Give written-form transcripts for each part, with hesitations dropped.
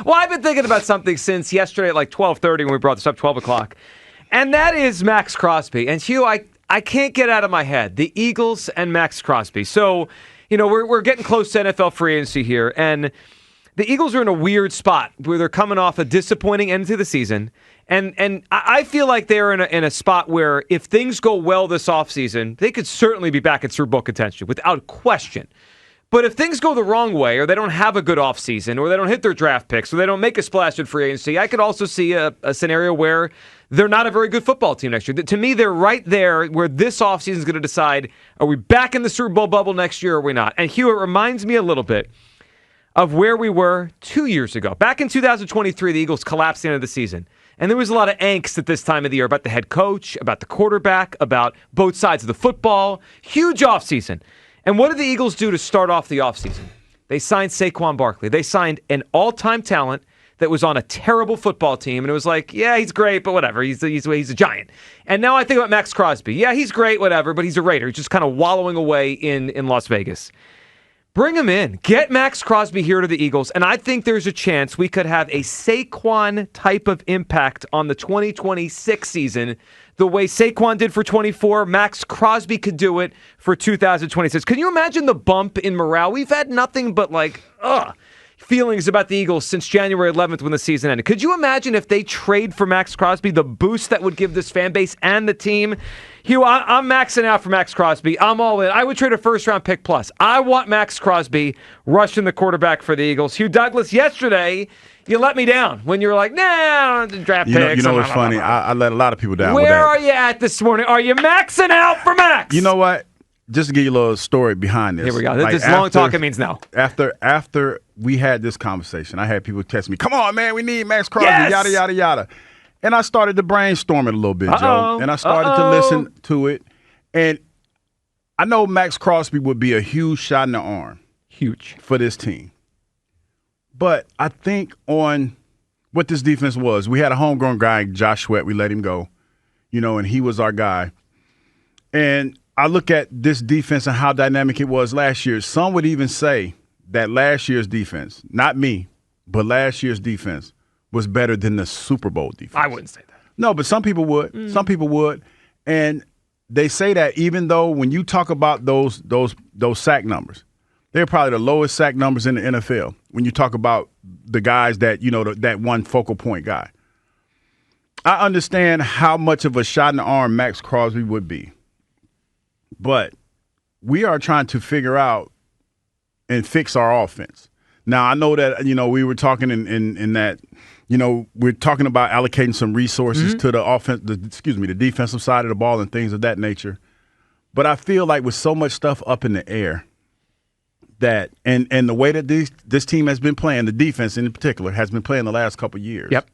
Well, I've been thinking about something since yesterday at like 12:30 when we brought this up, 12 o'clock. And that is Maxx Crosby. And Hugh, I can't get out of my head the Eagles and Maxx Crosby. So, we're getting close to NFL free agency here. And the Eagles are in a weird spot where they're coming off a disappointing end to the season. And I feel like they're in a spot where if things go well this offseason, they could certainly be back in Super Bowl contention without question. But if things go the wrong way, or they don't have a good offseason, or they don't hit their draft picks, or they don't make a splash in free agency, I could also see a scenario where they're not a very good football team next year. To me, they're right there where this offseason is going to decide, are we back in the Super Bowl bubble next year or are we not? And Hugh, it reminds me a little bit of where we were 2 years ago. Back in 2023, the Eagles collapsed at the end of the season. And there was a lot of angst at this time of the year about the head coach, about the quarterback, about both sides of the football. Huge offseason. And what did the Eagles do to start off the offseason? They signed Saquon Barkley. They signed an all-time talent that was on a terrible football team. And it was like, yeah, he's great, but whatever. He's a giant. And now I think about Maxx Crosby. Yeah, he's great, whatever, but he's a Raider. He's just kind of wallowing away in Las Vegas. Bring him in. Get Maxx Crosby here to the Eagles, and I think there's a chance we could have a Saquon type of impact on the 2026 season. The way Saquon did for 24, Maxx Crosby could do it for 2026. Can you imagine the bump in morale? We've had nothing but feelings about the Eagles since January 11th when the season ended. Could you imagine if they trade for Maxx Crosby, the boost that would give this fan base and the team? Hugh, I'm maxing out for Maxx Crosby. I'm all in. I would trade a first-round pick plus. I want Maxx Crosby rushing the quarterback for the Eagles. Hugh Douglas, yesterday, you let me down when you were like, nah, I don't want draft picks. You know what's funny? I let a lot of people down with that. Where are you at this morning? Are you maxing out for Max? You know what? Just to give you a little story behind this. Here we go. This long talking means no. After we had this conversation, I had people text me, come on, man, we need Maxx Crosby, yada, yada, yada. And I started to brainstorm it a little bit, Joe. And I started to listen to it. And I know Maxx Crosby would be a huge shot in the arm. Huge. For this team. But I think on what this defense was, we had a homegrown guy, Josh Sweat. We let him go, and he was our guy. And I look at this defense and how dynamic it was last year. Some would even say that last year's defense, not me, but last year's defense was better than the Super Bowl defense. I wouldn't say that. No, but some people would. Some people would. And they say that even though when you talk about those sack numbers, they're probably the lowest sack numbers in the NFL when you talk about the guys that, that one focal point guy. I understand how much of a shot in the arm Maxx Crosby would be. But we are trying to figure out and fix our offense. Now, I know that, we were talking in that, we're talking about allocating some resources to the offense, the defensive side of the ball and things of that nature. But I feel like with so much stuff up in the air that, and the way that this team has been playing, the defense in particular has been playing the last couple of years. Yep.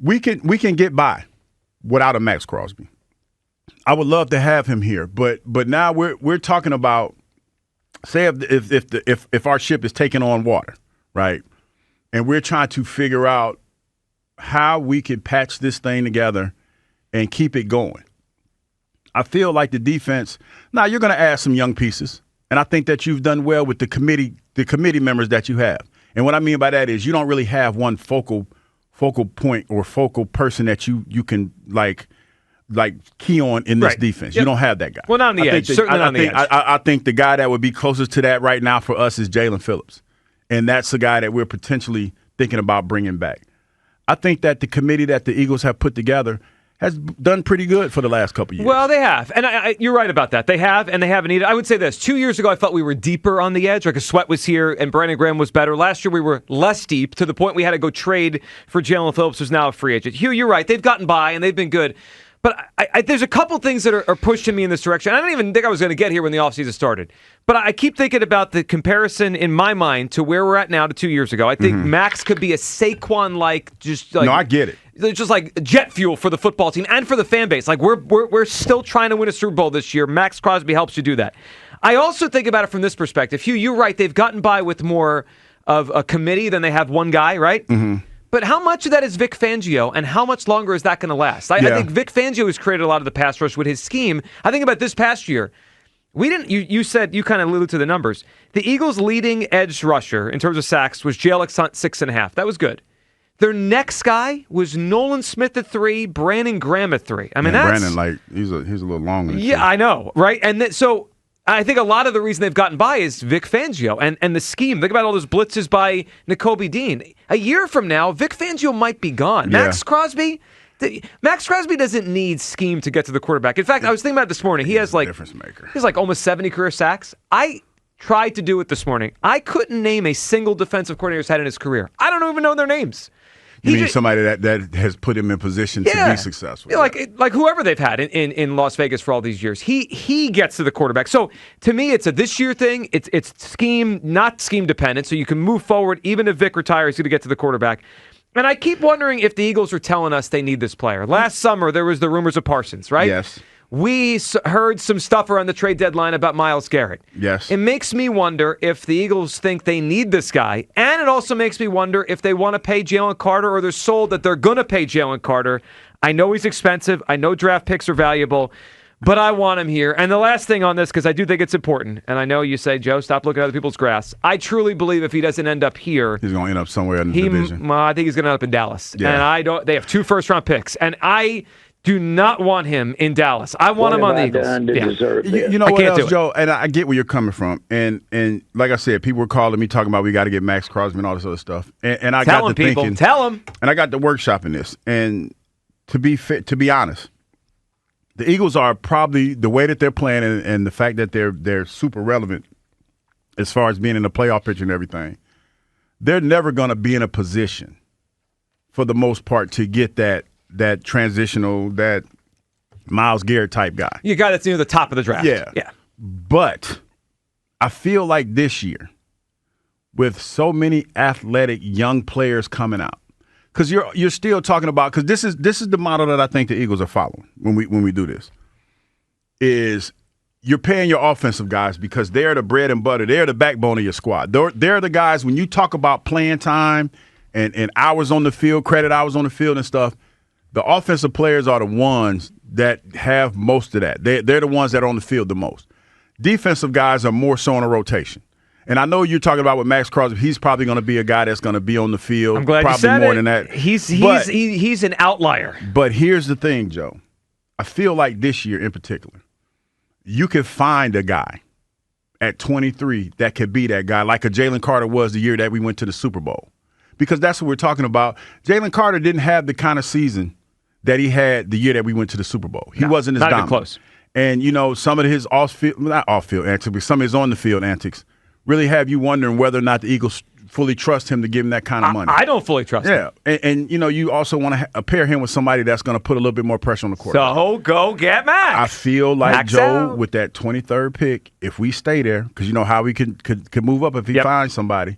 We can get by without a Maxx Crosby. I would love to have him here, but now we're talking about, say if our ship is taking on water, right, and we're trying to figure out how we can patch this thing together and keep it going. I feel like the defense. Now you're going to add some young pieces, and I think that you've done well with the committee members that you have. And what I mean by that is you don't really have one focal point or focal person that you can like key on in this defense. Yep. You don't have that guy. Well, not on the edge. Certainly not on the edge. I think the guy that would be closest to that right now for us is Jalen Phillips. And that's the guy that we're potentially thinking about bringing back. I think that the committee that the Eagles have put together has done pretty good for the last couple of years. Well, they have. And you're right about that. They have, and they haven't needed. I would say this. 2 years ago, I felt we were deeper on the edge. Like a Sweat was here, and Brandon Graham was better. Last year, we were less deep to the point we had to go trade for Jalen Phillips, who's now a free agent. Hugh, you're right. They've gotten by, and they've been good. But there's a couple things that are pushing me in this direction. I don't even think I was going to get here when the offseason started. But I keep thinking about the comparison in my mind to where we're at now to 2 years ago. I think Max could be a Saquon-like, no, I get it. Just like jet fuel for the football team and for the fan base. Like we're still trying to win a Super Bowl this year. Maxx Crosby helps you do that. I also think about it from this perspective. Hugh, you're right. They've gotten by with more of a committee than they have one guy, right? Mm-hmm. But how much of that is Vic Fangio, and how much longer is that going to last? I think Vic Fangio has created a lot of the pass rush with his scheme. I think about this past year. we didn't. You said you kind of alluded to the numbers. The Eagles' leading edge rusher in terms of sacks was Jalen Hunt 6.5. That was good. Their next guy was Nolan Smith at 3, Brandon Graham at 3. I mean, Brandon, like he's a little longer. Yeah, I know, right? And so I think a lot of the reason they've gotten by is Vic Fangio and the scheme. Think about all those blitzes by Nakobe Dean. A year from now, Vic Fangio might be gone. Yeah. Maxx Crosby doesn't need scheme to get to the quarterback. In fact, I was thinking about it this morning. He has like difference maker. He's like almost 70 career sacks. I tried to do it this morning. I couldn't name a single defensive coordinator he's had in his career. I don't even know their names. You mean somebody that has put him in position to be successful? Yeah, like whoever they've had in Las Vegas for all these years. He gets to the quarterback. So to me, it's a this year thing. It's scheme, not scheme dependent. So you can move forward. Even if Vic retires, he's going to get to the quarterback. And I keep wondering if the Eagles are telling us they need this player. Last summer, there was the rumors of Parsons, right? Yes. We heard some stuff around the trade deadline about Myles Garrett. Yes. It makes me wonder if the Eagles think they need this guy, and it also makes me wonder if they want to pay Jalen Carter or they're sold that they're going to pay Jalen Carter. I know he's expensive. I know draft picks are valuable, but I want him here. And the last thing on this, because I do think it's important, and I know you say, Joe, stop looking at other people's grass. I truly believe if he doesn't end up here, he's going to end up somewhere in the division. Well, I think he's going to end up in Dallas. Yeah. And they have 2 first-round picks, and I do not want him in Dallas. I want him on the Eagles. You know what else, Joe? And I get where you're coming from. And like I said, people were calling me talking about we got to get Maxx Crosby and all this other stuff. And I got to thinking. Tell them. And I got to workshopping this. And to be honest, the Eagles are probably the way that they're playing and the fact that they're super relevant as far as being in the playoff picture and everything. They're never going to be in a position, for the most part, to get that transitional, that Myles Garrett type guy. You got that's near the top of the draft. Yeah. But I feel like this year, with so many athletic young players coming out, because you're still talking about, because this is the model that I think the Eagles are following when we do this, is you're paying your offensive guys because they're the bread and butter. They're the backbone of your squad. They're the guys, when you talk about playing time and hours on the field, credit hours on the field and stuff, the offensive players are the ones that have most of that. They're the ones that are on the field the most. Defensive guys are more so on a rotation. And I know you're talking about with Maxx Crosby. He's probably going to be a guy that's going to be on the field. I'm glad probably you said more it. than that. He's an outlier. But here's the thing, Joe. I feel like this year in particular, you could find a guy at 23 that could be that guy, like a Jalen Carter was the year that we went to the Super Bowl. Because that's what we're talking about. Jalen Carter didn't have the kind of season that he had the year that we went to the Super Bowl. He wasn't as dominant. Close. And, some of his not off-field antics, but some of his on-the-field antics really have you wondering whether or not the Eagles fully trust him to give him that kind of money. I don't fully trust him. And you also want to pair him with somebody that's going to put a little bit more pressure on the quarterback. So go get Max. I feel like, Max Joe, out. with that 23rd pick, if we stay there, because you know how we could move up if he finds somebody,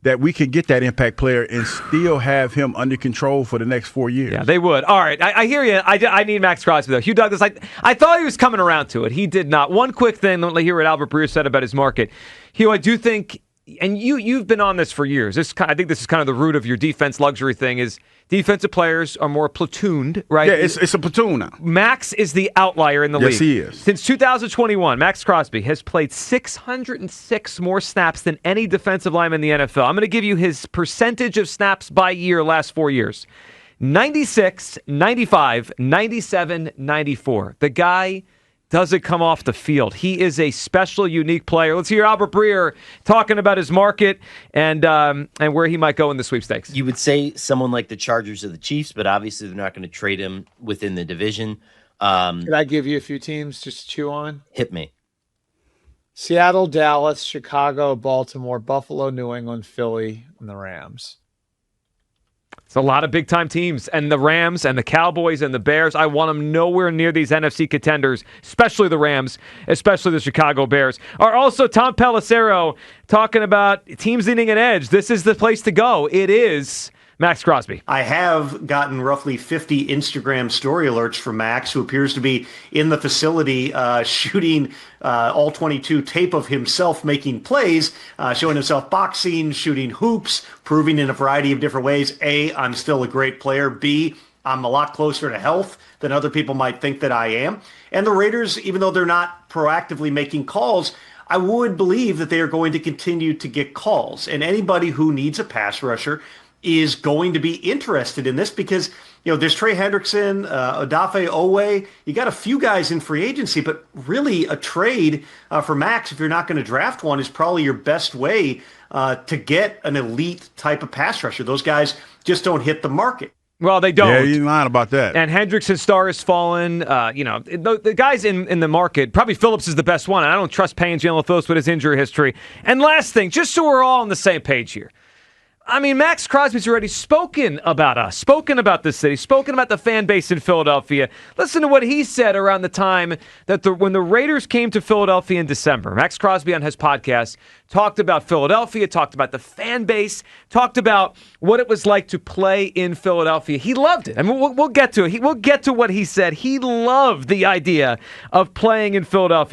that we can get that impact player and still have him under control for the next 4 years. Yeah, they would. All right, I hear you. I need Maxx Crosby, though. Hugh Douglas, I thought he was coming around to it. He did not. One quick thing, let me hear what Albert Breer said about his market. Hugh, I do think, and you've been on this for years. I think this is kind of the root of your defense luxury thing, is defensive players are more platooned, right? Yeah, it's a platoon now. Max is the outlier in the league. Yes, he is. Since 2021, Maxx Crosby has played 606 more snaps than any defensive lineman in the NFL. I'm going to give you his percentage of snaps by year last 4 years. 96, 95, 97, 94. The guy doesn't come off the field. He is a special, unique player. Let's hear Albert Breer talking about his market and where he might go in the sweepstakes. You would say someone like the Chargers or the Chiefs, but obviously they're not going to trade him within the division. Can I give you a few teams just to chew on? Hit me. Seattle, Dallas, Chicago, Baltimore, Buffalo, New England, Philly, and the Rams. It's a lot of big-time teams, and the Rams and the Cowboys and the Bears. I want them nowhere near these NFC contenders, especially the Rams, especially the Chicago Bears. Are also Tom Pelissero talking about teams needing an edge. This is the place to go. It is Maxx Crosby. I have gotten roughly 50 Instagram story alerts from Max, who appears to be in the facility shooting all 22 tape of himself making plays, showing himself boxing, shooting hoops, proving in a variety of different ways. A, I'm still a great player. B, I'm a lot closer to health than other people might think that I am. And the Raiders, even though they're not proactively making calls, I would believe that they are going to continue to get calls. And anybody who needs a pass rusher is going to be interested in this because, there's Trey Hendrickson, Odafe Owe. You got a few guys in free agency, but really a trade for Max, if you're not going to draft one, is probably your best way to get an elite type of pass rusher. Those guys just don't hit the market. Well, they don't. Yeah, you're lying about that. And Hendrickson's star has fallen. The guys in the market, probably Phillips is the best one. I don't trust paying Jalen Phillips with his injury history. And last thing, just so we're all on the same page here. I mean, Maxx Crosby's already spoken about us, spoken about the city, spoken about the fan base in Philadelphia. Listen to what he said around the time that when the Raiders came to Philadelphia in December. Maxx Crosby on his podcast talked about Philadelphia, talked about the fan base, talked about what it was like to play in Philadelphia. He loved it. I mean, we'll get to it. We'll get to what he said. He loved the idea of playing in Philadelphia.